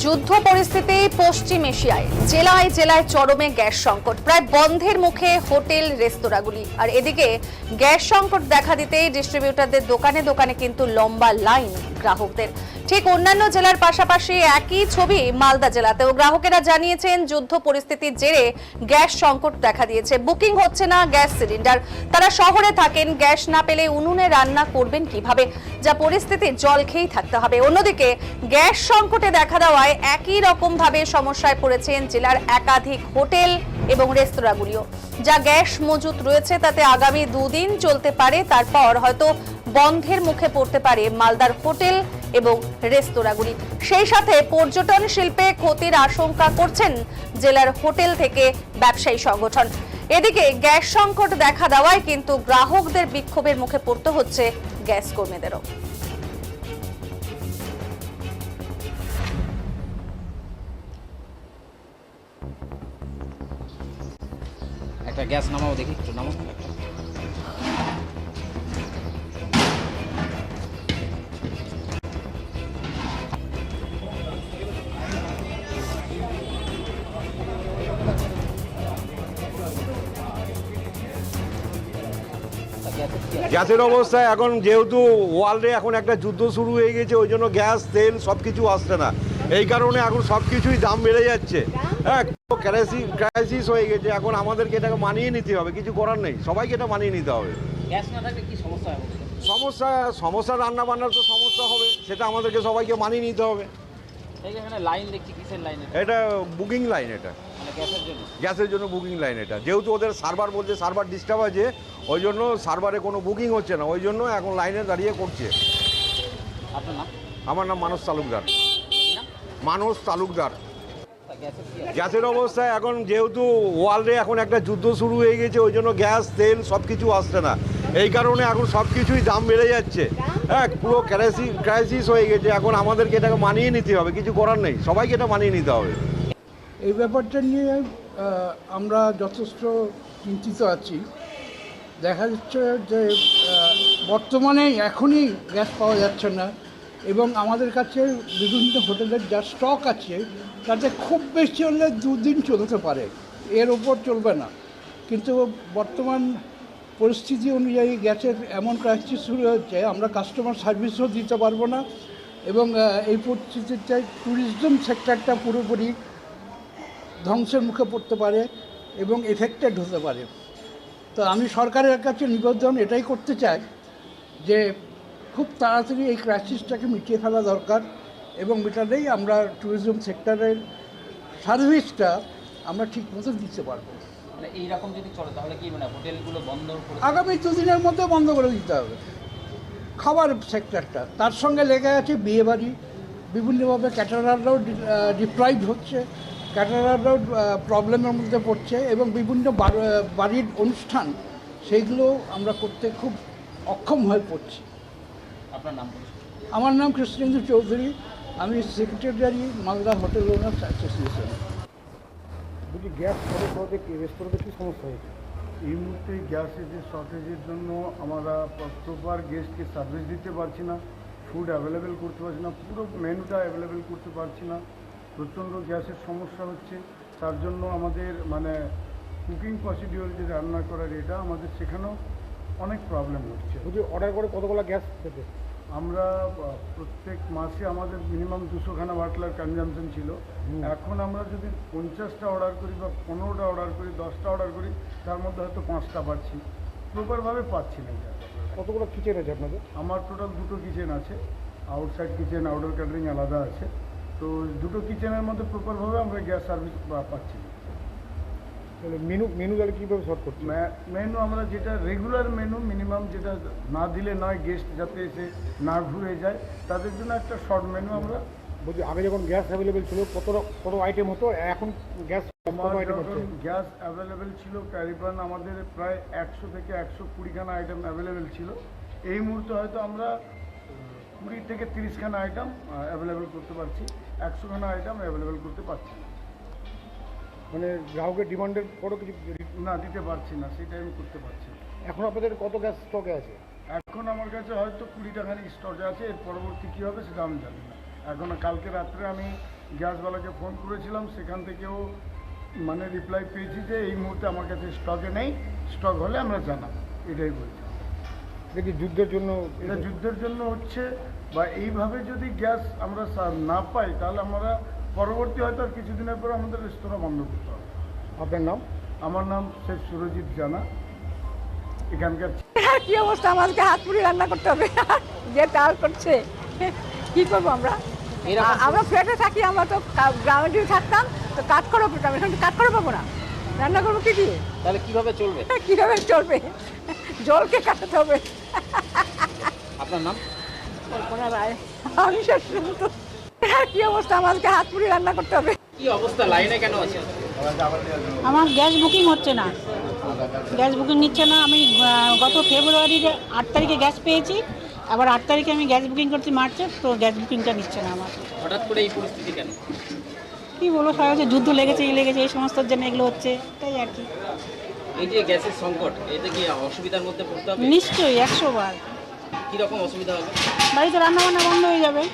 যুদ্ধ পরিস্থিতি পশ্চিম এশিয়ায় জেলায় জেলায় চরমে গ্যাস সংকট, প্রায় বন্ধের মুখে হোটেল রেস্তোরাঁগুলি। আর এদিকে গ্যাস সংকট দেখা দিতেই ডিস্ট্রিবিউটরদের দোকানে দোকানে কিন্তু লম্বা লাইন গ্রাহকদের। ঠিক অন্যান্য জেলার পাশাপাশি একই ছবি মালদা জেলাতেও। গ্রাহকেরা জানিয়েছেন যুদ্ধ পরিস্থিতির জেরে গ্যাস সংকট দেখা দিয়েছে, বুকিং হচ্ছে না গ্যাস সিলিন্ডার। তারা শহরে থাকেন, গ্যাস না পেলে উনুনে রান্না করবেন কিভাবে, যা পরিস্থিতি জল খেয়েই থাকতে হবে। অন্যদিকে গ্যাস সংকটে দেখা দেওয়ায় একই রকম ভাবে সমস্যায় পড়েছেন জেলার একাধিক হোটেল এবং রেস্তোরাঁগুলিও। যা গ্যাস মজুত রয়েছে তাতে আগামী 2 দিন চলতে পারে, তারপর হয়তো বন্ধের মুখে পড়তে পারে মালদার হোটেল এবং রেস্তোরাঁগুলি। সেই সাথে পর্যটন শিল্পে ক্ষতির আশঙ্কা করছেন জেলার হোটেল থেকে ব্যবসায়ী সংগঠন। এদিকে গ্যাস সংকট দেখা দেওয়ায় কিন্তু গ্রাহকদের বিক্ষোভের মুখে পড়তে হচ্ছে গ্যাস কর্মীদেরও। একটা গ্যাস নামাও দেখি, একটু নামাও। গ্যাসের অবস্থা এখন যেহেতু ওয়ার্ল্ডে এখন একটা যুদ্ধ শুরু হয়ে গেছে, ওই জন্য গ্যাস তেল সব কিছু আসছে না। এই কারণে এখন সব কিছুই দাম বেড়ে যাচ্ছে। হ্যাঁ, ক্রাইসিস হয়ে গেছে। এখন আমাদেরকে এটাকে মানিয়ে নিতে হবে, কিছু করার নেই, সবাইকে এটা মানিয়ে নিতে হবে। গ্যাস না থাকলে কি সমস্যা হবে? সমস্যা রান্না বান্নার তো সমস্যা হবে, সেটা আমাদেরকে সবাইকে মানিয়ে নিতে হবে। এখানে লাইন দেখছি, কিসের লাইন? এটা বুকিং লাইন, এটা মানে গ্যাসের জন্য। গ্যাসের জন্য বুকিং লাইন এটা। যেহেতু ওদের সার্ভার বলছে সার্ভার ডিস্টার্ব আছে, ওই জন্য সার্ভারে কোনো বুকিং হচ্ছে না, ওই জন্য এখন লাইনে দাঁড়িয়ে করছে। আপনার নাম? আমার নাম মানস তালুকদার। মানস তালুকদার। গ্যাসের অবস্থা এখন যেহেতু ওয়ার্ল্ডে এখন একটা যুদ্ধ শুরু হয়ে গেছে, ওই জন্য গ্যাস তেল সব কিছু আসছে না। এই কারণে এখন সব কিছুই দাম বেড়ে যাচ্ছে। হ্যাঁ, পুরো ক্রাইসিস হয়ে গেছে। এখন আমাদেরকে এটাকে মানিয়ে নিতে হবে, কিছু করার নেই, সবাইকে এটা মানিয়ে নিতে হবে। এই ব্যাপারটা নিয়ে আমরা যথেষ্ট চিন্তিত আছি। দেখা যাচ্ছে যে বর্তমানে এখনই গ্যাস পাওয়া যাচ্ছে না, এবং আমাদের কাছে বিভিন্ন হোটেলের যা স্টক আছে তাতে খুব বেশি হলে 2 দিন চলতে পারে, এর ওপর চলবে না। কিন্তু বর্তমান পরিস্থিতি অনুযায়ী গ্যাসের এমন ক্রাইসিস শুরু হচ্ছে, আমরা কাস্টমার সার্ভিসও দিতে পারবো না, এবং এই পরিস্থিতিতে ট্যুরিজম সেক্টরটা পুরোপুরি ধ্বংসের মুখে পড়তে পারে এবং এফেক্টেড হতে পারে। তো আমি সরকারের কাছে নিবেদন এটাই করতে চাই যে খুব তাড়াতাড়ি এই ক্রাইসিসটাকে মিটিয়ে ফেলা দরকার, এবং মেটালেই আমরা ট্যুরিজম সেক্টরের সার্ভিসটা আমরা ঠিক মতো দিতে পারবো। মানে এইরকম যদি চলে তাহলে কি মানে হোটেলগুলো বন্ধ করে আগামী 2 দিনের মধ্যে বন্ধ করে দিতে হবে খাবার সেক্টরটা। তার সঙ্গে লেগে আছে বিয়েবাড়ি, বিভিন্নভাবে ক্যাটারাররাও ডিপ্রাইভ হচ্ছে, ক্যাটারাররাও প্রবলেমের মধ্যে পড়ছে, এবং বিভিন্ন বাড়ির অনুষ্ঠান সেইগুলো আমরা করতে খুব অক্ষম হয়ে পড়ছি। আপনার নাম? আমার নাম কৃষ্ণেন্দু চৌধুরী, আমি secretary Malda hotel owners association. বলছি গ্যাস রেস্তোরাঁতে কী সমস্যা হয়েছে? এই মুহূর্তে গ্যাসের যে শর্টেজের জন্য আমরা প্রপার গেস্টকে সার্ভিস দিতে পারছি না, ফুড অ্যাভেলেবেল করতে পারছি না, পুরো মেনুটা অ্যাভেলেবেল করতে পারছি না। প্রচণ্ড গ্যাসের সমস্যা হচ্ছে, তার জন্য আমাদের মানে কুকিং প্রসিডিওর যে রান্না করার এটা আমাদের সেখানেও অনেক প্রবলেম হচ্ছে। যদি অর্ডার করে কতগুলো গ্যাস পেতে? আমরা প্রত্যেক মাসে আমাদের মিনিমাম 200খানা বাটলার কনজামশন ছিল। এখন আমরা যদি 50টা অর্ডার করি বা 15টা অর্ডার করি, 10টা অর্ডার করি, তার মধ্যে হয়তো 5টা পাচ্ছি, প্রপারভাবে পাচ্ছি না। কতগুলো কিচেন আছে আপনাদের? আমার টোটাল 2টো কিচেন আছে, আউটসাইড কিচেন, আউটডোর ক্যাটারিং আলাদা আছে। তো 2টো কিচেনের মধ্যে প্রপারভাবে আমরা গ্যাস সার্ভিস পাচ্ছি না। তাহলে মেনু তাহলে কীভাবে শর্ট করছে? মেনু আমরা যেটা রেগুলার মেনু মিনিমাম যেটা না দিলে নয়, গেস্ট যাতে এসে না ঘুরে যায় তাদের জন্য একটা শর্ট মেনু আমরা। বলছি আগে যখন গ্যাস অ্যাভেলেবেল ছিল কত আইটেম হতো, এখন গ্যাস কত আইটেম হচ্ছে? গ্যাস অ্যাভেলেবেল ছিল ক্যারিপান আমাদের প্রায় 100 থেকে 120খানা আইটেম অ্যাভেলেবেল ছিল। এই মুহূর্তে হয়তো আমরা 20 থেকে 30খানা আইটেম অ্যাভেলেবেল করতে পারছি, 100খানা আইটেম অ্যাভেলেবেল করতে পারছি না। মানে গ্রাহকের ডিমান্ডের পরও কিছু না দিতে পারছি না, সেটা আমি করতে পারছি না। এখন আপনাদের কত গ্যাস স্টকে আছে? এখন আমার কাছে হয়তো 20টাখানি স্টকে আছে, এর পরবর্তী কী হবে সেটা আমি জানি না। এখন কালকে রাত্রে আমি গ্যাসওয়ালাকে ফোন করেছিলাম, সেখান থেকেও মানে রিপ্লাই পেয়েছি যে এই মুহূর্তে আমার কাছে স্টকে নেই, স্টক হলে আমরা জানাবো, এটাই বলছি। এটা কি যুদ্ধের জন্য? এটা যুদ্ধের জন্য হচ্ছে, বা এইভাবে যদি গ্যাস আমরা না পাই তাহলে আমরা পরবর্তী হয়তো আর কিছুদিনের পর আমাদের রেস্তোরাঁ বন্ধ করতে হবে। আপনার নাম? আমার নাম শেখ সুরজিৎ জানা, এখানকার। কি অবস্থা, আমাদেরকে হাত পুড়িয়ে রান্না করতে হবে, যে তাল করছে কি করবো আমরা? আমরা ফ্ল্যাটে থাকি, আমরা তো গ্রামে যদি থাকতাম তো কাজ করে পেতাম, এখন তো কাজ করে পাবো না, রান্না করবো কি দিয়ে? তাহলে কিভাবে চলবে? কীভাবে চলবে? জলকে কাটাতে হবে। আপনার নাম? কল্পনা রায়। আমি তো কি অবস্থা, আমাদেরকে হাত পুড়িয়ে রান্না করতে হবে। কি অবস্থা, লাইনে কেন আছে? আমার গ্যাস বুকিং হচ্ছে না, গ্যাস বুকিং নিচ্ছে না। আমি গত ফেব্রুয়ারির 8 তারিখে গ্যাস পেয়েছি, আবার 8 তারিখে আমি গ্যাস বুকিং করছি মার্চে, তো গ্যাস বুকিংটা নিচ্ছে না আমার। হঠাৎ করে এই পরিস্থিতি কেন? কী বলবো, সবাই হচ্ছে যুদ্ধ লেগেছে এই সমস্তর জন্য এগুলো হচ্ছে, তাই আর কি। এই যে গ্যাসের সংকট, এতে কি অসুবিধার মধ্যে পড়তে হবে? নিশ্চয়ই 100 বার। কীরকম অসুবিধা হবে? বাড়িতে রান্নাবান্না বন্ধ হয়ে যাবে।